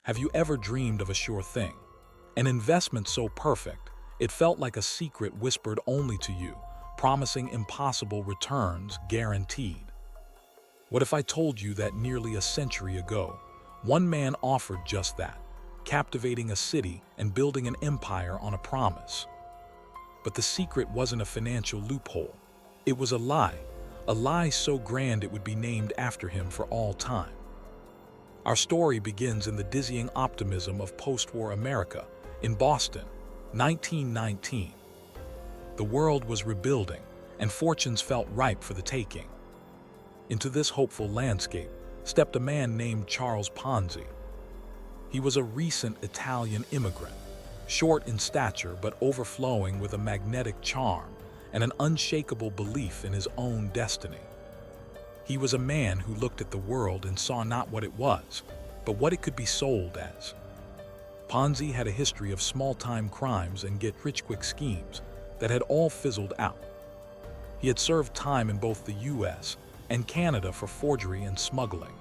Have you ever dreamed of a sure thing? An investment so perfect, it felt like a secret whispered only to you, promising impossible returns guaranteed. What if I told you that nearly a century ago, one man offered just that, captivating a city and building an empire on a promise? But the secret wasn't a financial loophole. It was a lie so grand it would be named after him for all time. Our story begins in the dizzying optimism of post-war America, in Boston, 1919. The world was rebuilding, and fortunes felt ripe for the taking. Into this hopeful landscape stepped a man named Charles Ponzi. He was a recent Italian immigrant, short in stature but overflowing with a magnetic charm and an unshakable belief in his own destiny. He was a man who looked at the world and saw not what it was, but what it could be sold as. Ponzi had a history of small-time crimes and get-rich-quick schemes that had all fizzled out. He had served time in both the US and Canada for forgery and smuggling.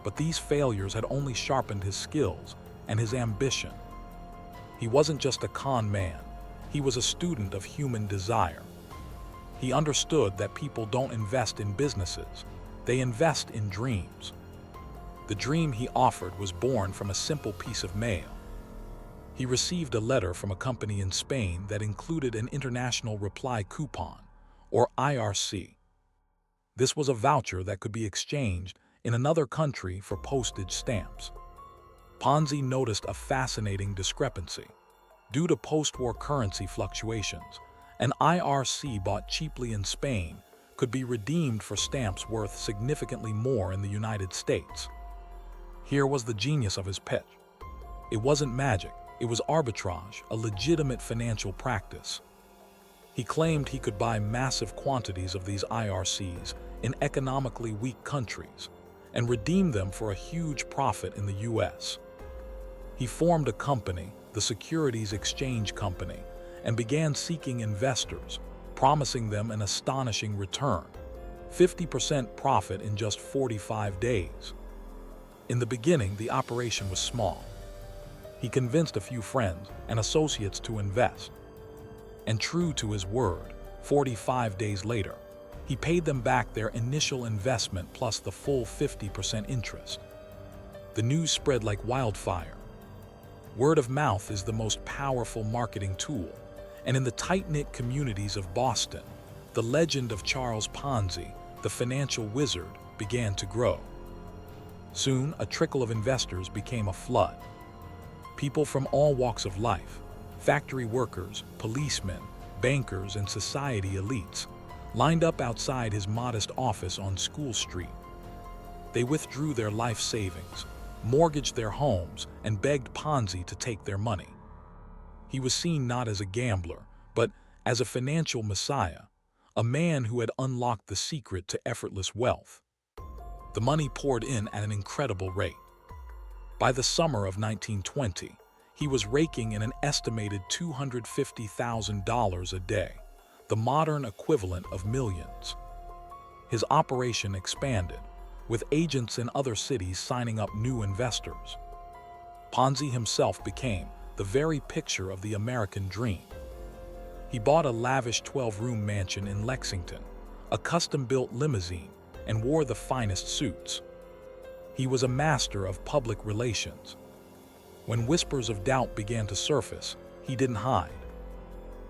But these failures had only sharpened his skills and his ambition. He wasn't just a con man, he was a student of human desire. He understood that people don't invest in businesses, they invest in dreams. The dream he offered was born from a simple piece of mail. He received a letter from a company in Spain that included an international reply coupon, or IRC. This was a voucher that could be exchanged in another country for postage stamps. Ponzi noticed a fascinating discrepancy. Due to post-war currency fluctuations, an IRC bought cheaply in Spain could be redeemed for stamps worth significantly more in the United States. Here was the genius of his pitch. It wasn't magic, it was arbitrage, a legitimate financial practice. He claimed he could buy massive quantities of these IRCs in economically weak countries and redeem them for a huge profit in the US. He formed a company, the Securities Exchange Company, and began seeking investors, promising them an astonishing return, 50% profit in just 45 days. In the beginning, the operation was small. He convinced a few friends and associates to invest. And true to his word, 45 days later, he paid them back their initial investment plus the full 50% interest. The news spread like wildfire. Word of mouth is the most powerful marketing tool, and in the tight-knit communities of Boston, the legend of Charles Ponzi, the financial wizard, began to grow. Soon, a trickle of investors became a flood. People from all walks of life, factory workers, policemen, bankers, and society elites, lined up outside his modest office on School Street. They withdrew their life savings, mortgaged their homes, and begged Ponzi to take their money. He was seen not as a gambler, but as a financial messiah, a man who had unlocked the secret to effortless wealth. The money poured in at an incredible rate. By the summer of 1920, he was raking in an estimated $250,000 a day, the modern equivalent of millions. His operation expanded, with agents in other cities signing up new investors. Ponzi himself became the very picture of the American dream. He bought a lavish 12-room mansion in Lexington, a custom-built limousine, and wore the finest suits. He was a master of public relations. When whispers of doubt began to surface, he didn't hide.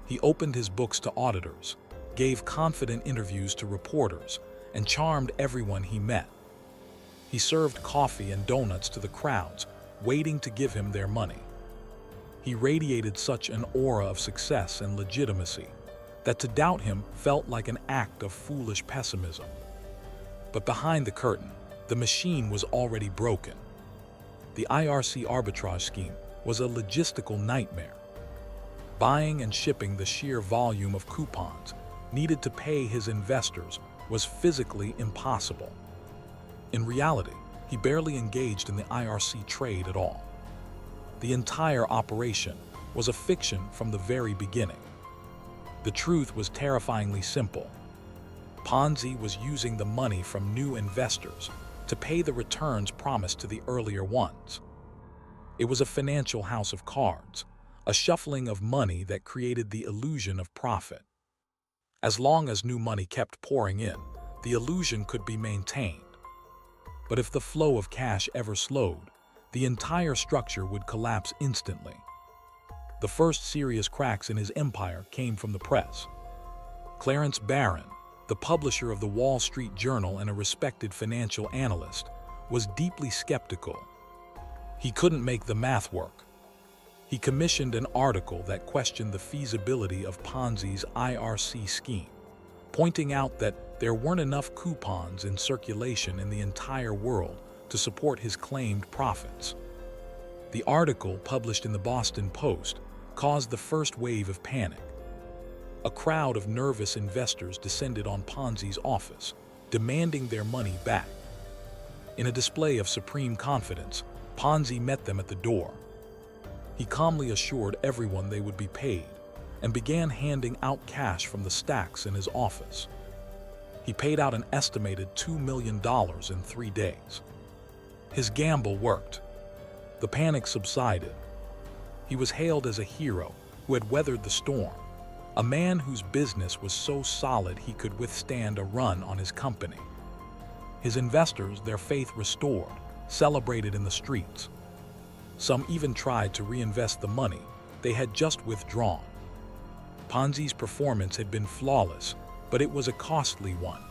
He opened his books to auditors, gave confident interviews to reporters, and charmed everyone he met. He served coffee and donuts to the crowds, waiting to give him their money. He radiated such an aura of success and legitimacy that to doubt him felt like an act of foolish pessimism. But behind the curtain, the machine was already broken. The IRC arbitrage scheme was a logistical nightmare. Buying and shipping the sheer volume of coupons needed to pay his investors was physically impossible. In reality, he barely engaged in the IRC trade at all. The entire operation was a fiction from the very beginning. The truth was terrifyingly simple. Ponzi was using the money from new investors to pay the returns promised to the earlier ones. It was a financial house of cards, a shuffling of money that created the illusion of profit. As long as new money kept pouring in, the illusion could be maintained. But if the flow of cash ever slowed, the entire structure would collapse instantly. The first serious cracks in his empire came from the press. Clarence Barron, the publisher of the Wall Street Journal and a respected financial analyst, was deeply skeptical. He couldn't make the math work. He commissioned an article that questioned the feasibility of Ponzi's IRC scheme, pointing out that there weren't enough coupons in circulation in the entire world to support his claimed profits. The article, published in the Boston Post, caused the first wave of panic. A crowd of nervous investors descended on Ponzi's office, demanding their money back. In a display of supreme confidence, Ponzi met them at the door. He calmly assured everyone they would be paid and began handing out cash from the stacks in his office. He paid out an estimated $2 million in 3 days. His gamble worked. The panic subsided. He was hailed as a hero who had weathered the storm, a man whose business was so solid he could withstand a run on his company. His investors, their faith restored, celebrated in the streets. Some even tried to reinvest the money they had just withdrawn. Ponzi's performance had been flawless, but it was a costly one.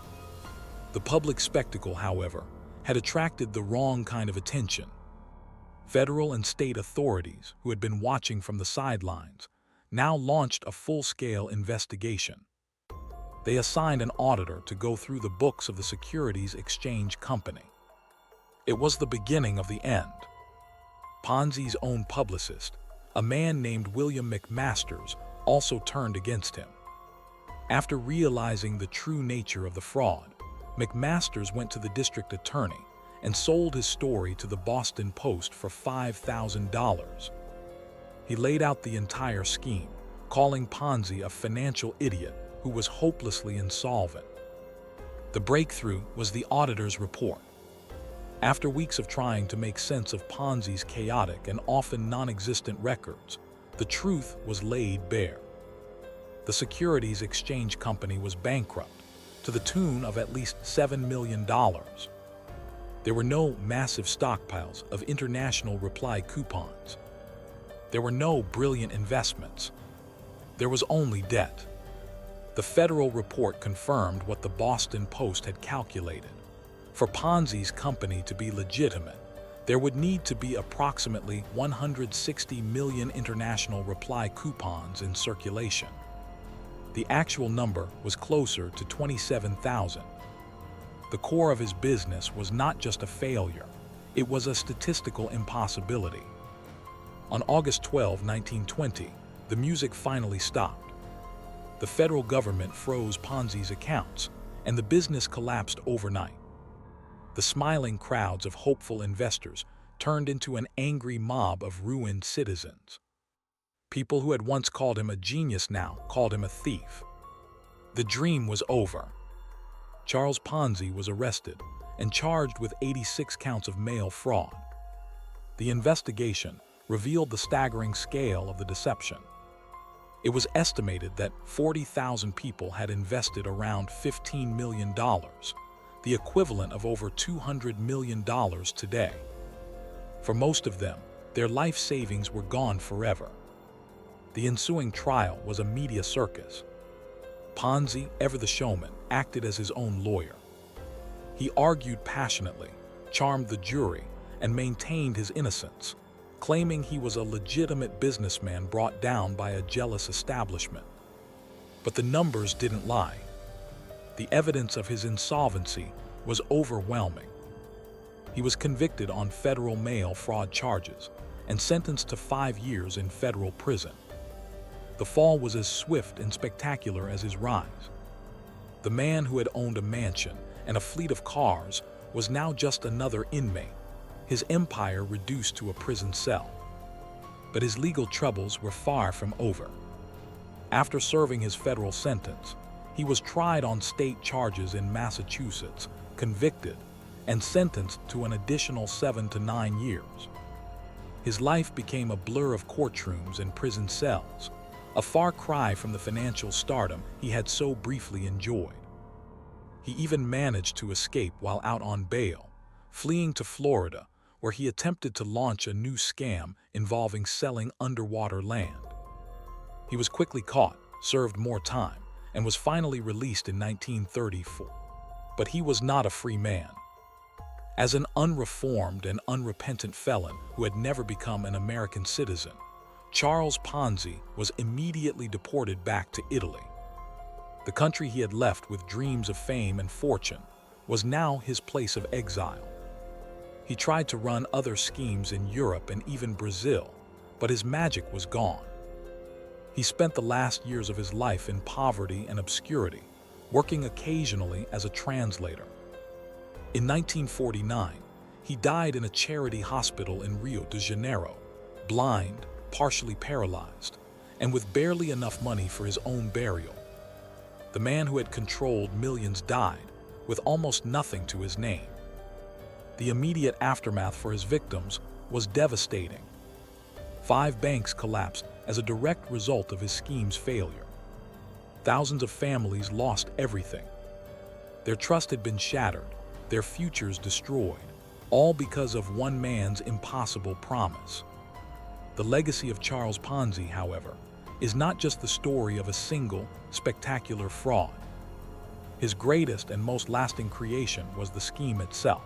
The public spectacle, however, had attracted the wrong kind of attention. Federal and state authorities, who had been watching from the sidelines, now launched a full-scale investigation. They assigned an auditor to go through the books of the Securities Exchange Company. It was the beginning of the end. Ponzi's own publicist, a man named William McMasters, also turned against him. After realizing the true nature of the fraud, McMasters went to the district attorney and sold his story to the Boston Post for $5,000. He laid out the entire scheme, calling Ponzi a financial idiot who was hopelessly insolvent. The breakthrough was the auditor's report. After weeks of trying to make sense of Ponzi's chaotic and often non-existent records, the truth was laid bare. The Securities Exchange Company was bankrupt, to the tune of at least $7 million. There were no massive stockpiles of international reply coupons. There were no brilliant investments. There was only debt. The federal report confirmed what the Boston Post had calculated. For Ponzi's company to be legitimate, there would need to be approximately 160 million international reply coupons in circulation. The actual number was closer to 27,000. The core of his business was not just a failure, it was a statistical impossibility. On August 12, 1920, the music finally stopped. The federal government froze Ponzi's accounts, and the business collapsed overnight. The smiling crowds of hopeful investors turned into an angry mob of ruined citizens. People who had once called him a genius now called him a thief. The dream was over. Charles Ponzi was arrested and charged with 86 counts of mail fraud. The investigation revealed the staggering scale of the deception. It was estimated that 40,000 people had invested around $15 million, the equivalent of over $200 million today. For most of them, their life savings were gone forever. The ensuing trial was a media circus. Ponzi, ever the showman, acted as his own lawyer. He argued passionately, charmed the jury, and maintained his innocence, claiming he was a legitimate businessman brought down by a jealous establishment. But the numbers didn't lie. The evidence of his insolvency was overwhelming. He was convicted on federal mail fraud charges and sentenced to 5 years in federal prison. The fall was as swift and spectacular as his rise. The man who had owned a mansion and a fleet of cars was now just another inmate, his empire reduced to a prison cell. But his legal troubles were far from over. After serving his federal sentence, he was tried on state charges in Massachusetts, convicted, and sentenced to an additional 7 to 9 years. His life became a blur of courtrooms and prison cells, a far cry from the financial stardom he had so briefly enjoyed. He even managed to escape while out on bail, fleeing to Florida, where he attempted to launch a new scam involving selling underwater land. He was quickly caught, served more time, and was finally released in 1934. But he was not a free man. As an unreformed and unrepentant felon who had never become an American citizen, Charles Ponzi was immediately deported back to Italy. The country he had left with dreams of fame and fortune was now his place of exile. He tried to run other schemes in Europe and even Brazil, but his magic was gone. He spent the last years of his life in poverty and obscurity, working occasionally as a translator. In 1949, he died in a charity hospital in Rio de Janeiro, blind, partially paralyzed, and with barely enough money for his own burial. The man who had controlled millions died, with almost nothing to his name. The immediate aftermath for his victims was devastating. 5 banks collapsed as a direct result of his scheme's failure. Thousands of families lost everything. Their trust had been shattered, their futures destroyed, all because of one man's impossible promise. The legacy of Charles Ponzi, however, is not just the story of a single, spectacular fraud. His greatest and most lasting creation was the scheme itself.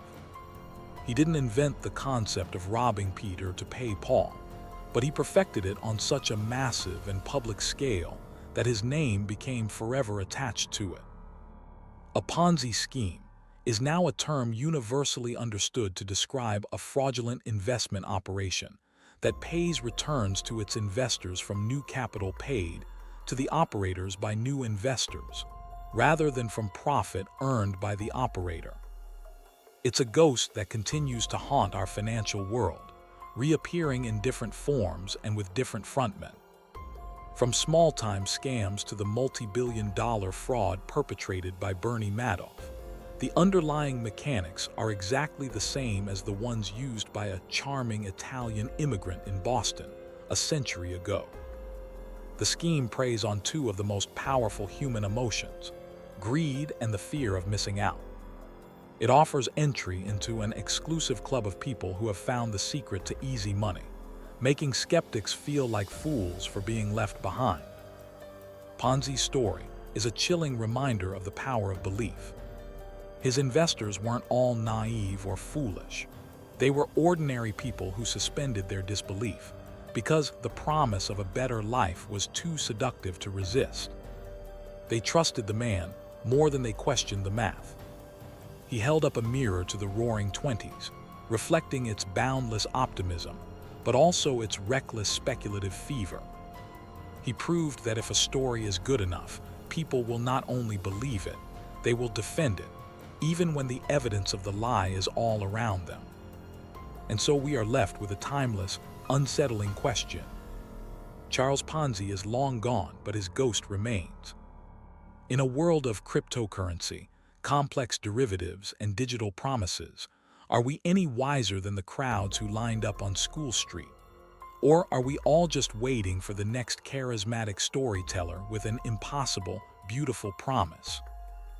He didn't invent the concept of robbing Peter to pay Paul, but he perfected it on such a massive and public scale that his name became forever attached to it. A Ponzi scheme is now a term universally understood to describe a fraudulent investment operation that pays returns to its investors from new capital paid to the operators by new investors, rather than from profit earned by the operator. It's a ghost that continues to haunt our financial world, reappearing in different forms and with different frontmen. From small-time scams to the multi-billion-dollar fraud perpetrated by Bernie Madoff, the underlying mechanics are exactly the same as the ones used by a charming Italian immigrant in Boston a century ago. The scheme preys on 2 of the most powerful human emotions, greed and the fear of missing out. It offers entry into an exclusive club of people who have found the secret to easy money, making skeptics feel like fools for being left behind. Ponzi's story is a chilling reminder of the power of belief. His investors weren't all naive or foolish. They were ordinary people who suspended their disbelief because the promise of a better life was too seductive to resist. They trusted the man more than they questioned the math. He held up a mirror to the roaring 20s, reflecting its boundless optimism, but also its reckless speculative fever. He proved that if a story is good enough, people will not only believe it, they will defend it, even when the evidence of the lie is all around them. And so we are left with a timeless, unsettling question. Charles Ponzi is long gone, but his ghost remains. In a world of cryptocurrency, complex derivatives, and digital promises, are we any wiser than the crowds who lined up on School Street? Or are we all just waiting for the next charismatic storyteller with an impossible, beautiful promise?